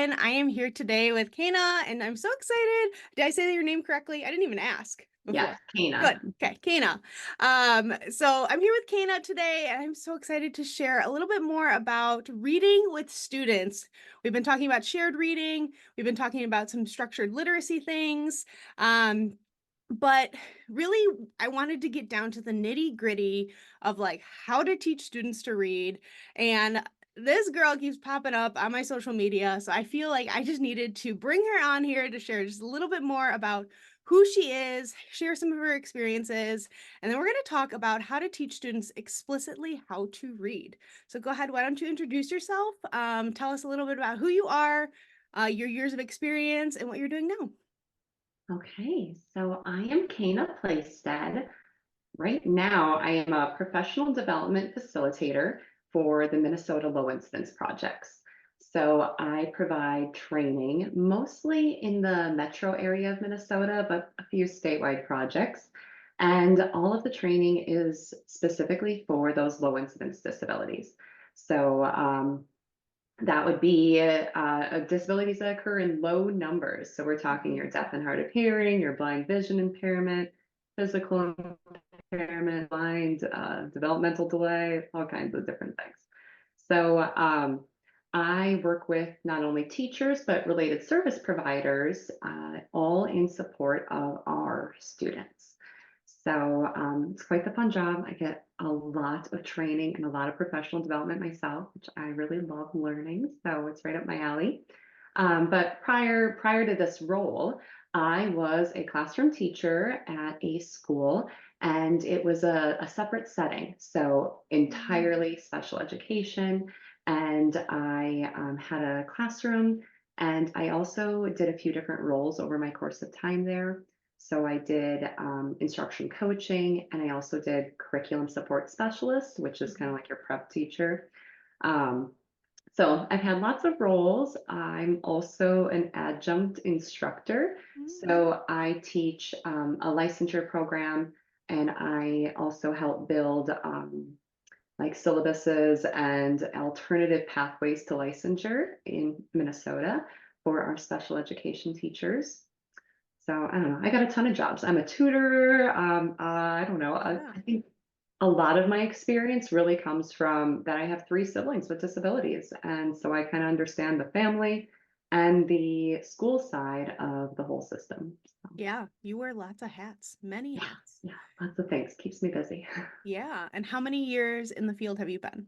again. I am here today with Kana, and I'm so excited. Did I say your name correctly? I didn't even ask Yes, before. Good. Kana. Okay, Kana. So I'm here with Kana today, and I'm so excited to share a little bit more about reading with students. We've been talking about shared reading. We've been talking about some structured literacy things. But really, I wanted to get down to the nitty-gritty of like how to teach students to read. And this girl keeps popping up on my social media. So I feel like I just needed to bring her on here to share just a little bit more about who she is, share some of her experiences, and then we're going to talk about how to teach students explicitly how to read. So go ahead, why don't you introduce yourself? Tell us a little bit about who you are, your years of experience, and what you're doing now. Okay, so I am Kana Playstead. Right now, I am a professional development facilitator for the Minnesota Low Incidence Projects. So I provide training mostly in the metro area of Minnesota, but a few statewide projects. And all of the training is specifically for those low incidence disabilities. So that would be disabilities that occur in low numbers. So we're talking your deaf and hard of hearing, your blind vision impairment, physical impairment, blind, developmental delay, all kinds of different things. So I work with not only teachers, but related service providers, all in support of our students. So it's quite the fun job. I get a lot of training and a lot of professional development myself, which I really love learning. So it's right up my alley. But prior to this role, I was a classroom teacher at a school, and it was a separate setting, so entirely special education. And I had a classroom, and I also did a few different roles over my course of time there. So I did instruction coaching, and I also did curriculum support specialist, which is kind of like your prep teacher. Um, so I've had lots of roles. I'm also an adjunct instructor. Mm. So I teach a licensure program, and I also help build like syllabuses and alternative pathways to licensure in Minnesota for our special education teachers. So I don't know. I got a ton of jobs. I'm a tutor. I don't know. Yeah. I think a lot of my experience really comes from that I have three siblings with disabilities. And so I kind of understand the family and the school side of the whole system. So Yeah, you wear lots of hats, many yeah, hats. yeah, lots of things. Keeps me busy. Yeah. And how many years in the field have you been?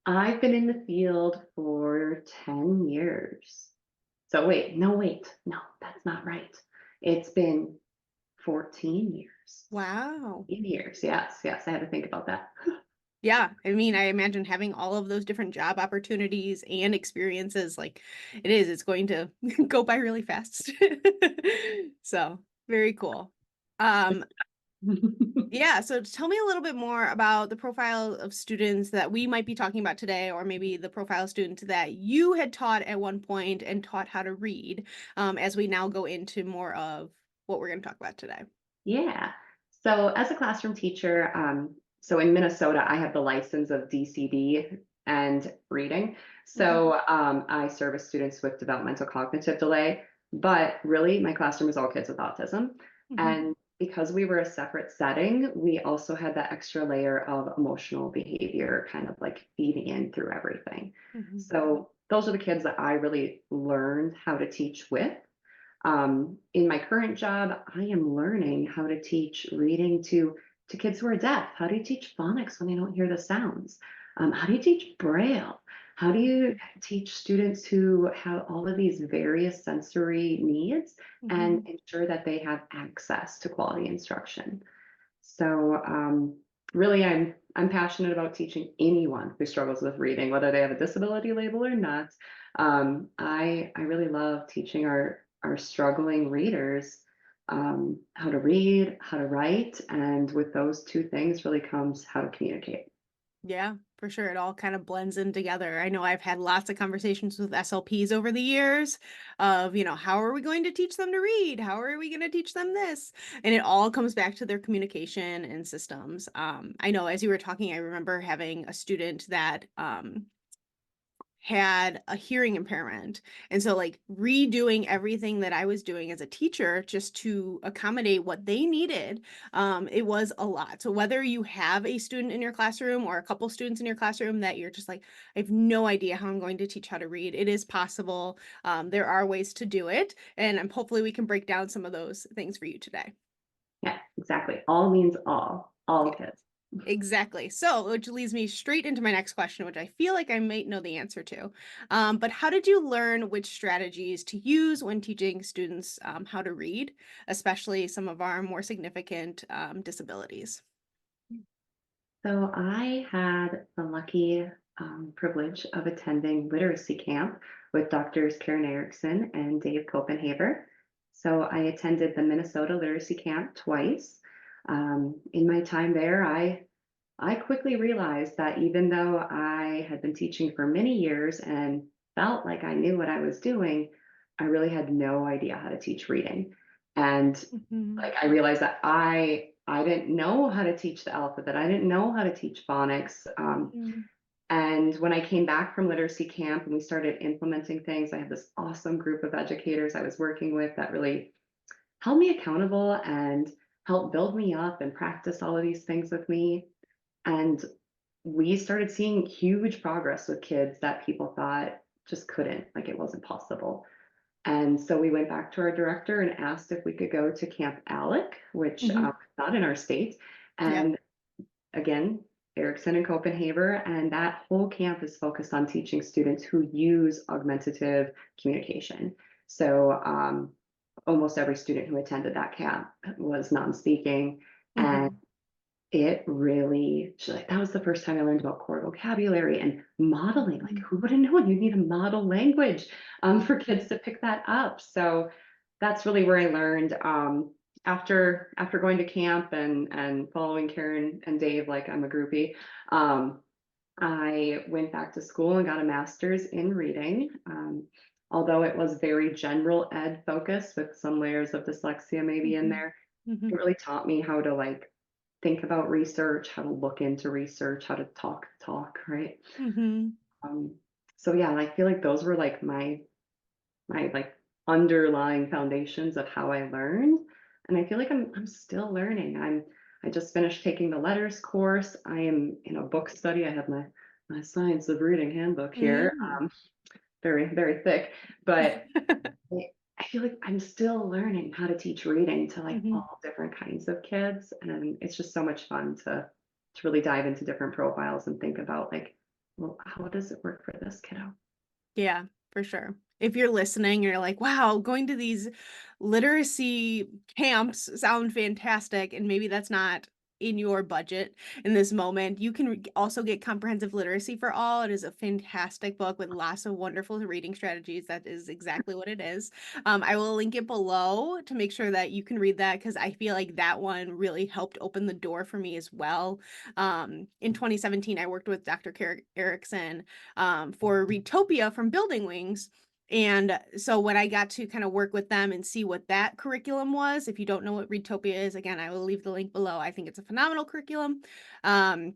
I've been in the field for 10 years. So wait. No, that's not right. It's been 14 years. Wow. 14 years. Yes. I had to think about that. Yeah. I mean, I imagine having all of those different job opportunities and experiences, like it's going to go by really fast. So very cool. Um, yeah, so tell me a little bit more about the profile of students that we might be talking about today, or maybe the profile student that you had taught at one point and taught how to read, as we now go into more of what we're going to talk about today. Yeah. So as a classroom teacher, so in Minnesota, I have the license of DCD and reading. Mhm, So I service students with developmental cognitive delay, but really my classroom is all kids with autism. mhm, And because we were a separate setting, we also had that extra layer of emotional behavior kind of like feeding in through everything. mhm. So those are the kids that I really learned how to teach with. In my current job, I am learning how to teach reading to kids who are deaf. How do you teach phonics when they don't hear the sounds? How do you teach Braille? How do you teach students who have all of these various sensory needs and Mhm. ensure that they have access to quality instruction? So really, I'm passionate about teaching anyone who struggles with reading, whether they have a disability label or not. I really love teaching our struggling readers how to read, how to write, and with those two things really comes how to communicate. Yeah, for sure. It all kind of blends in together. I know I've had lots of conversations with SLPs over the years of, how are we going to teach them to read? How are we going to teach them this? And it all comes back to their communication and systems. I know as you were talking, I remember having a student that had a hearing impairment. And so, like, redoing everything that I was doing as a teacher just to accommodate what they needed, it was a lot. So, whether you have a student in your classroom or a couple students in your classroom that you're just like, I have no idea how I'm going to teach how to read, it is possible. There are ways to do it. And hopefully, we can break down some of those things for you today. Yeah, exactly. All means all kids. Exactly. So, which leads me straight into my next question, which I feel like I might know the answer to. But how did you learn which strategies to use when teaching students how to read, especially some of our more significant disabilities? So I had the lucky privilege of attending literacy camp with doctors Karen Erickson and Dave Copenhaver. So I attended the Minnesota literacy camp twice. In my time there, I quickly realized that even though I had been teaching for many years and felt like I knew what I was doing, I really had no idea how to teach reading. And Mhm. like I realized that I didn't know how to teach the alphabet. I didn't know how to teach phonics. Mhm. And when I came back from literacy camp and we started implementing things, I had this awesome group of educators I was working with that really held me accountable and helped build me up and practice all of these things with me. And we started seeing huge progress with kids that people thought just couldn't, like it wasn't possible. And so we went back to our director and asked if we could go to Camp Alec, which Mhm. is not in our state. Yep. And again, Erickson and Copenhaver, and that whole camp is focused on teaching students who use augmentative communication. So almost every student who attended that camp was non-speaking, and Mhm. it really, she's like, that was the first time I learned about core vocabulary and modeling. Like, Mhm. who would have known you need a model language for kids to pick that up? So that's really where I learned. After going to camp and following Karen and Dave, like I'm a groupie. I went back to school and got a master's in reading. Although it was very general ed focused with some layers of dyslexia maybe in Mhm. there, it Mhm. really taught me how to like think about research, how to look into research, how to talk, right? Mhm. Um, so yeah, I feel like those were like my like underlying foundations of how I learned. And I feel like I'm still learning. I just finished taking the letters course. I am in a book study. I have my science of reading handbook here. Mm. Very thick, but I feel like I'm still learning how to teach reading to like Mhm. all different kinds of kids. And it's just so much fun to really dive into different profiles and think about like, well, how does it work for this kiddo? Yeah, for sure. If you're listening, you're like, wow, going to these literacy camps sound fantastic. And maybe that's not in your budget in this moment. You can also get Comprehensive Literacy for All. It is a fantastic book with lots of wonderful reading strategies. That is exactly what it is. I will link it below to make sure that you can read that because I feel like that one really helped open the door for me as well. In 2017, I worked with Dr. Erickson for Readtopia from Building Wings. And so when I got to kind of work with them and see what that curriculum was, if you don't know what Readtopia is, again, I will leave the link below. I think it's a phenomenal curriculum. Um,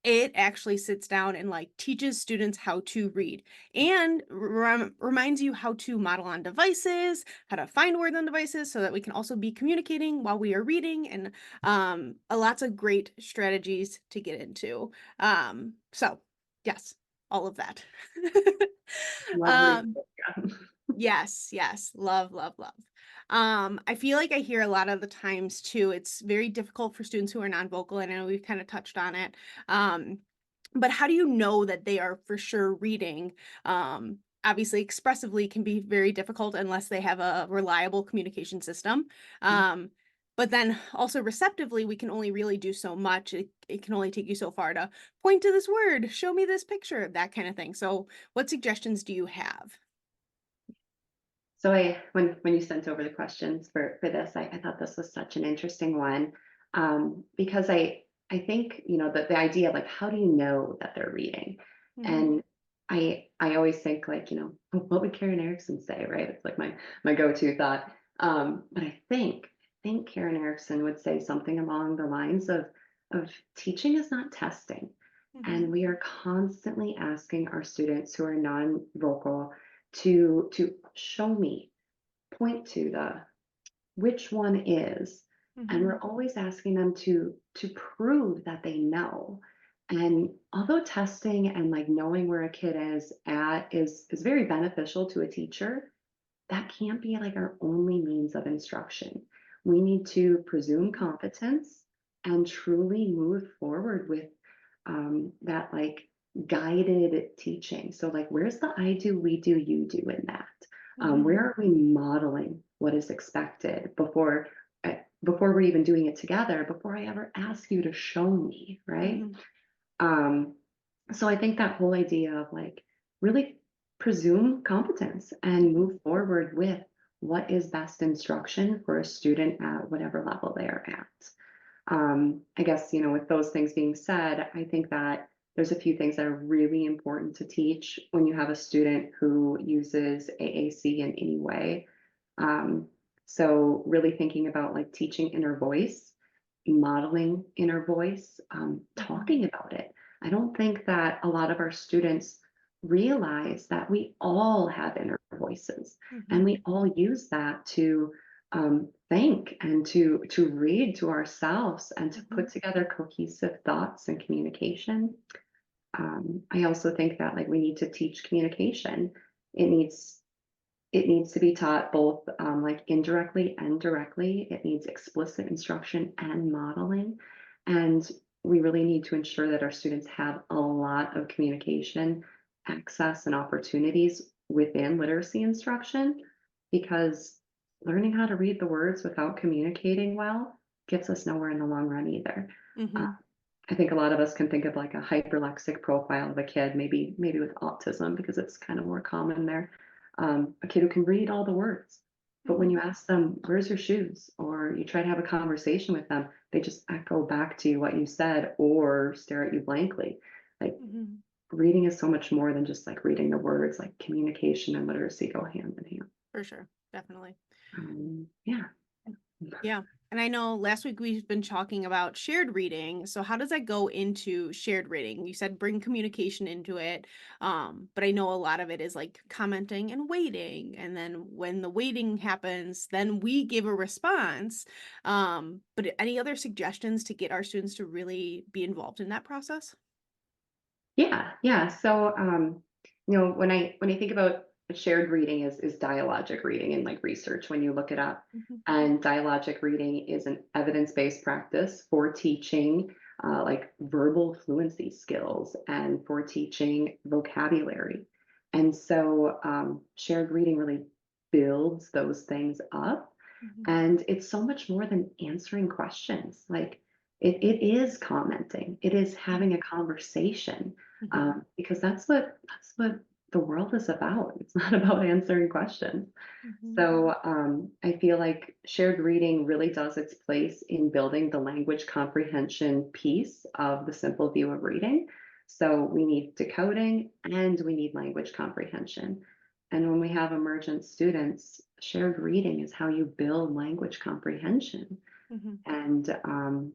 it actually sits down and like teaches students how to read and reminds you how to model on devices, how to find words on devices so that we can also be communicating while we are reading and lots of great strategies to get into. So yes, all of that. Love reading. um, Yeah. Yes, yes. Love, love, love. I feel like I hear a lot of the times too, it's very difficult for students who are non-vocal, and I know we've kind of touched on it. Um, but how do you know that they are for sure reading? Obviously, expressively can be very difficult unless they have a reliable communication system. Um, but then also receptively, we can only really do so much. It can only take you so far to point to this word, show me this picture, that kind of thing. So, what suggestions do you have? So when you sent over the questions for this, I thought this was such an interesting one, because I think that the idea of like how do you know that they're reading, Mhm. and I always think like what would Karen Erickson say, right? It's like my go-to thought, but I think Karen Erickson would say something along the lines of teaching is not testing, And Mhm. we are constantly asking our students who are non-vocal to show me, point to the which one is, and we're Mhm. always asking them to prove that they know. And although testing and like knowing where a kid is at is very beneficial to a teacher, that can't be like our only means of instruction. We need to presume Mhm. competence and truly move forward with that like guided teaching. So, like, where's the I do, we do, you do in that? Where Mhm. are we modeling what is expected before we're even doing it together? Before I ever ask you to show me, right? Mhm. Um, so I think that whole idea of like really presume competence and Mhm. move forward with what is best instruction for a student at whatever level they are at. I guess, with those things being said, I think that there's a few things that are really important to teach when you have a student who uses AAC in any way. Um, so really thinking about like teaching inner voice, modeling inner voice, Mhm. talking about it. I don't think that a lot of our students realize that we all have inner voices and Mhm. we all use that to think and to read to ourselves and to put Mhm. together cohesive thoughts and communication. I also think that like we need to teach communication. It needs it needs to be taught both like indirectly and directly. It needs explicit instruction and modeling. And we really need to ensure that our students have a lot of communication access and opportunities within literacy instruction because learning how to read the words without communicating well gets us nowhere in the long run either. Uh, Mhm. I think a lot of us can think of like a hyperlexic profile of a kid, maybe with autism because it's kind of more common there. A kid who can read all the words, but when you Mhm. ask them, "Where's your shoes?" or you try to have a conversation with them, they just echo back to you what you said or stare at you blankly. Like Mhm. reading is so much more than just like reading the words. Like communication and literacy go hand in hand. For sure. Definitely. Yeah. Yeah. And I know last week we've been talking about shared reading. So how does that go into shared reading? You said bring communication into it. But I know a lot of it is like commenting and waiting. And then when the waiting happens, then we give a response. But any other suggestions to get our students to really be involved in that process? Yeah, yeah. So, when I think about shared reading is dialogic reading and like research when you look it up. Mhm. And dialogic reading is an evidence-based practice for teaching like verbal fluency skills and for teaching vocabulary. And so, shared reading really builds those things up. Mhm. And it's so much more than answering questions. Like it is commenting, it is having a conversation Mhm. because that's what the world is about. It's not about answering questions. Mhm. So I feel like shared reading really does its place in building the language comprehension piece of the simple view of reading. So we need decoding and we need language comprehension. And when we have emergent students, shared reading is how you build language comprehension. Mhm. And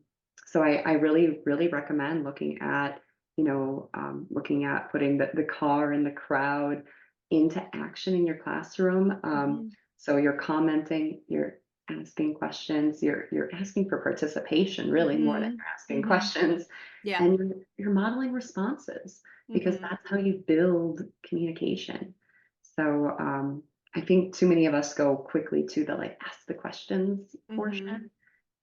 so I really, really recommend looking at putting the car and the crowd into action in your classroom. Mhm. So you're commenting, you're asking questions, you're asking for participation really more than Mhm. you're asking Mhm. questions, Yeah. and you're modeling responses because Mhm. that's how you build communication. So I think too many of us go quickly to the like ask the questions Mhm. portion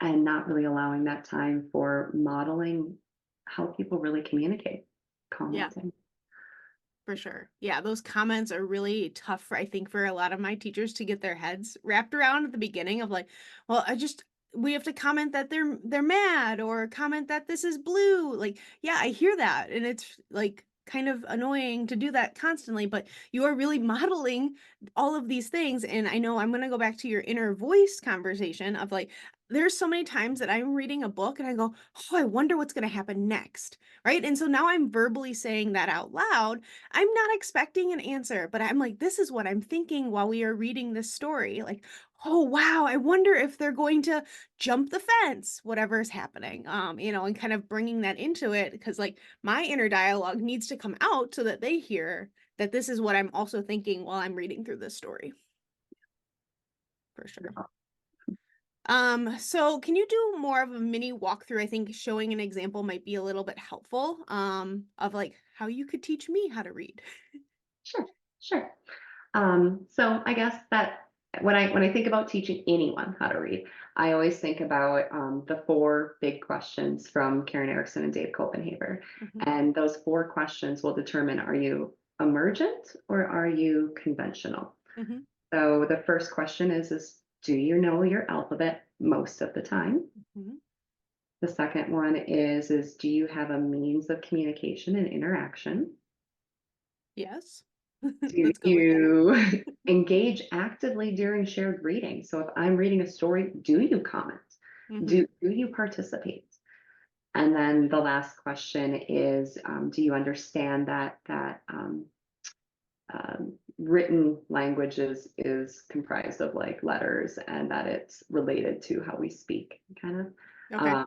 and not really allowing that time for modeling how people really communicate, Yeah. commenting. For sure. Yeah, those comments are really tough for I think for a lot of my teachers to get their heads wrapped around at the beginning of like, well, we have to comment that they're mad or comment that this is blue. Like, yeah, I hear that and it's like kind of annoying to do that constantly, but you are really modeling all of these things and I know I'm going to go back to your inner voice conversation of like there's so many times that I'm reading a book and I go, "Oh, I wonder what's going to happen next." Right? And so now I'm verbally saying that out loud. I'm not expecting an answer, but I'm like, this is what I'm thinking while we are reading this story. Like, oh wow, I wonder if they're going to jump the fence, whatever is happening. And kind of bringing that into it because like my inner dialogue needs to come out so that they hear that this is what I'm also thinking while I'm reading through this story, for sure. So can you do more of a mini walkthrough? I think showing an example might be a little bit helpful, of like how you could teach me how to read. Sure, sure. So I guess that when I think about teaching anyone how to read, I always think about the four big questions from Karen Erickson and Dave Copenhaver. Mhm, And those four questions will determine, are you emergent or are you conventional? mhm, So the first question is do you know your alphabet most of the time? mhm. The second one is do you have a means of communication and interaction? Yes. Do Let's go with that. you engage actively during shared reading? So if I'm reading a story, do you comment? Mhm. Do you participate? And then the last question is, do you understand that written language is comprised of like letters and that it's related to how we speak, kind of. Okay. Um,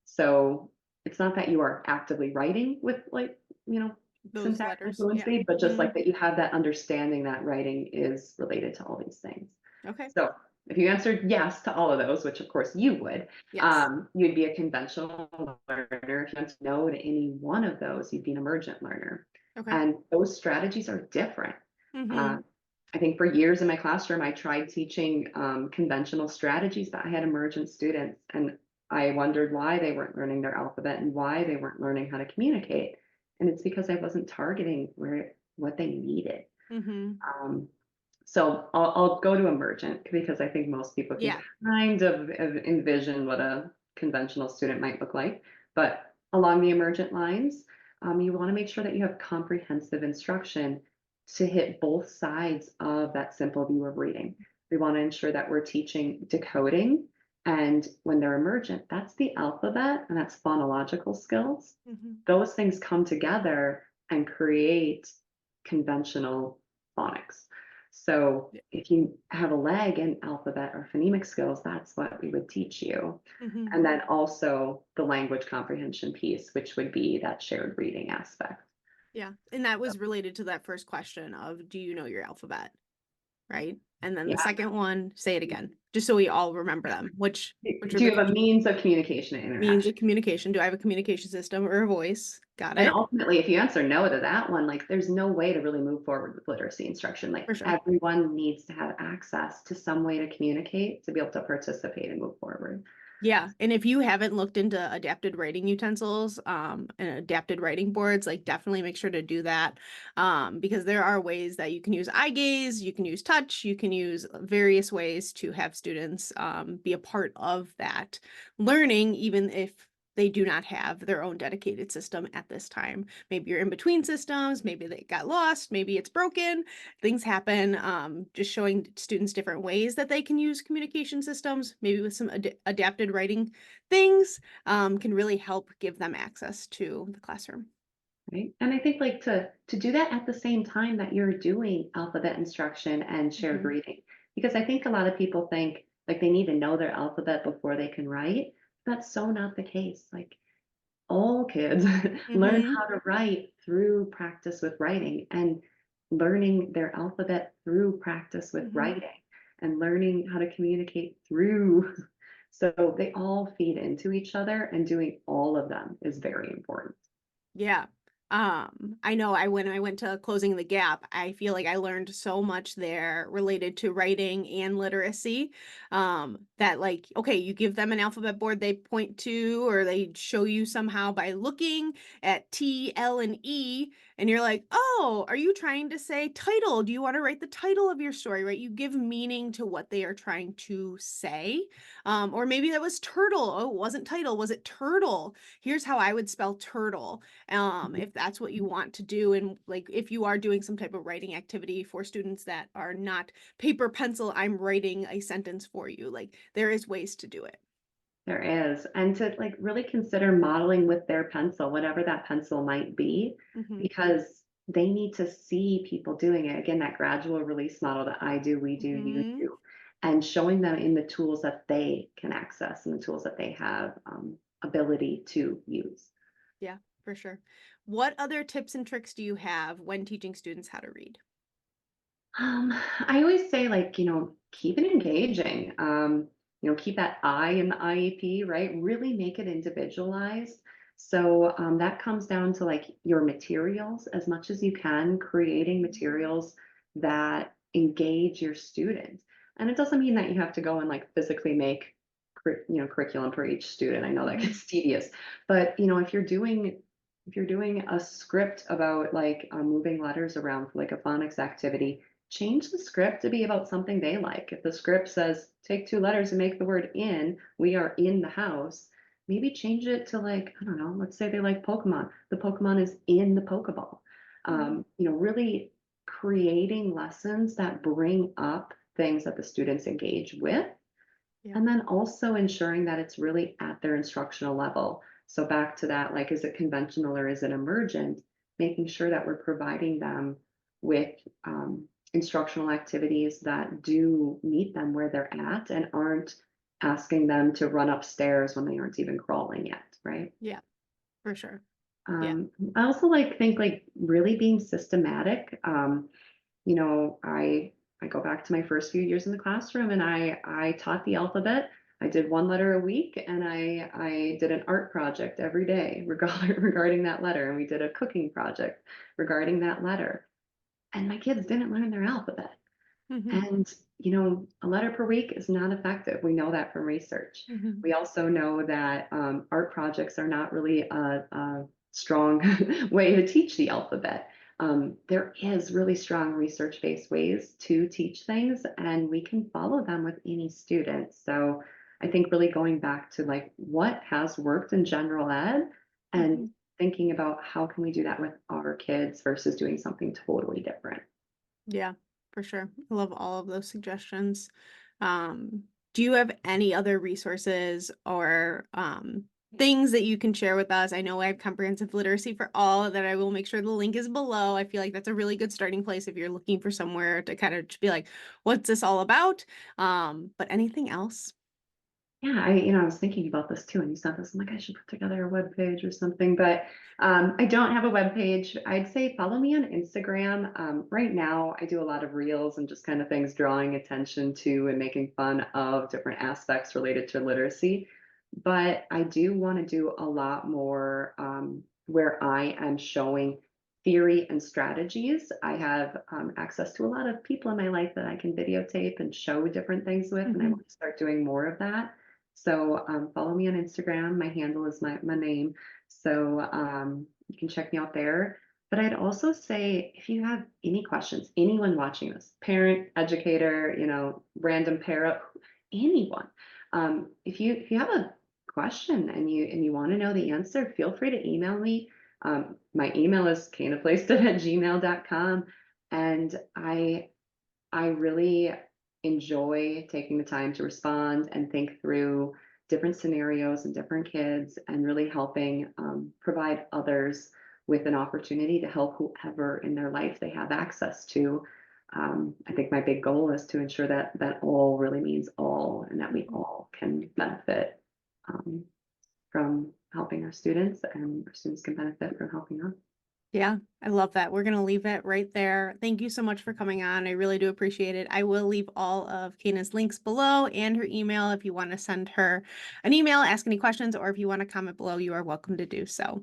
so it's not that you are actively writing with like, Those syntax and letters. Yeah. fluency, but just like Mhm. that you have that understanding that writing is related to all these things. Okay. So if you answered yes to all of those, which of course you would, Yes. you'd be a conventional learner. If you answered no to any one of those, you'd be an emergent learner. Okay. And those strategies are different. Uh, Mhm. I think for years in my classroom, I tried teaching conventional strategies, but I had emergent students, and I wondered why they weren't learning their alphabet and why they weren't learning how to communicate. And it's because I wasn't targeting what they needed. Mhm. Um, so I'll go to emergent because I think most people can Yeah. kind of envision what a conventional student might look like. But along the emergent lines, you want to make sure that you have comprehensive instruction to hit both sides of that simple view of reading. We want to ensure that we're teaching decoding. And when they're emergent, that's the alphabet and that's phonological skills. Mhm. Those things come together and create conventional phonics. So Yeah. if you have a lag in alphabet or phonemic skills, that's what we would teach you. Mhm. And then also the language comprehension piece, which would be that shared reading aspect. Yeah. And that was related to that first question of do you know your alphabet? Right? And then the Yeah. second one, say it again, just so we all remember them. Which are Do the you have a means of communication and means interaction? of communication? Do I have a communication system or a voice? Got And it. ultimately, if you answer no to that one, like there's no way to really move forward with literacy instruction. Like For sure. everyone needs to have access to some way to communicate to be able to participate and move forward. Yeah, and if you haven't looked into adapted writing utensils, and adapted writing boards, like definitely make sure to do that. Because there are ways that you can use eye gaze, you can use touch, you can use various ways to have students be a part of that learning, even if they do not have their own dedicated system at this time. Maybe you're in between systems, maybe they got lost, maybe it's broken, things happen. Just showing students different ways that they can use communication systems, maybe with some adapted writing things, can really help give them access to the classroom. Right. And I think like to do that at the same time that you're doing alphabet instruction and shared Hmm. reading. Because I think a lot of people think like they need to know their alphabet before they can write. That's so not the case. Like all kids learn Hmm. how to write through practice with writing and learning their alphabet through practice with Hmm. writing and learning how to communicate through. So they all feed into each other and doing all of them is very important. Yeah. I know when I went to Closing the Gap, I feel like I learned so much there related to writing and literacy. That like, okay, you give them an alphabet board they point to, or they show you somehow by looking at T, L, and E, and you're like, oh, are you trying to say title? Do you want to write the title of your story, right? You give meaning to what they are trying to say. Or maybe that was turtle. Oh, it wasn't title, was it turtle? Here's how I would spell turtle, if that's what you want to do. And like if you are doing some type of writing activity for students that are not paper pencil, I'm writing a sentence for you, like there is ways to do it. There is. And to like really consider modeling with their pencil, whatever that pencil might be, Hmm. because they need to see people doing it. Again, that gradual release model that I do, we do, you Hmm. do. and showing them in the tools that they can access and the tools that they have ability to use. Yeah, for sure. What other tips and tricks do you have when teaching students how to read? I always say, like, keep it engaging. Keep that I in the IEP, right? Really make it individualized. So that comes down to like your materials as much as you can, creating materials that engage your students. And it doesn't mean that you have to go and like physically make, curriculum for each student. I know that Mhm. gets tedious, but if you're doing a script about like moving letters around for like a phonics activity, change the script to be about something they like. If the script says, take two letters and make the word in, we are in the house, maybe change it to like, I don't know, let's say they like Pokemon. The Pokemon is in the Pokeball. Mhm. Really creating lessons that bring up things that the students engage with, Yeah. and then also ensuring that it's really at their instructional level. So back to that, like, is it conventional or is it emergent? Making sure that we're providing them with instructional activities that do meet them where they're at and aren't asking them to run upstairs when they aren't even crawling yet, right? Yeah, for sure. Yeah. I also like think like really being systematic. I go back to my first few years in the classroom and I taught the alphabet. I did one letter a week and I did an art project every day regarding that letter. And we did a cooking project regarding that letter. And my kids didn't learn their alphabet. Mhm. And, a letter per week is not effective. We know that from research. Mhm. We also know that art projects are not really a strong way to teach the alphabet. There is really strong research-based ways to teach things, and we can follow them with any student. So I think really going back to like what has worked in general ed and Mhm. thinking about how can we do that with our kids versus doing something totally different. Yeah, for sure. I love all of those suggestions. Do you have any other resources or things that you can share with us? I know I have comprehensive literacy for all that I will make sure the link is below. I feel like that's a really good starting place if you're looking for somewhere to kind of just be like, what's this all about? But anything else? Yeah, I was thinking about this too, and you sent this. I'm like, I should put together a web page or something, but I don't have a web page. I'd say follow me on Instagram. Right now, I do a lot of reels and just kind of things drawing attention to and making fun of different aspects related to literacy. But I do want to do a lot more where I am showing theory and strategies. I have access to a lot of people in my life that I can videotape and show different things with, and I Mhm. want to start doing more of that. So follow me on Instagram. My handle is my name. So you can check me out there. But I'd also say if you have any questions, anyone watching this, parent, educator, random para, anyone, if you have a question and you want to know the answer, feel free to email me. My email is kanaplacedet@gmail.com. And I really enjoy taking the time to respond and think through different scenarios and different kids and really helping provide others with an opportunity to help whoever in their life they have access to. I think my big goal is to ensure that all really means all and that we Mhm. all can benefit um, from helping our students and our students can benefit from helping us. Yeah, I love that. We're going to leave it right there. Thank you so much for coming on. I really do appreciate it. I will leave all of Kana's links below and her email if you want to send her an email, ask any questions, or if you want to comment below, you are welcome to do so.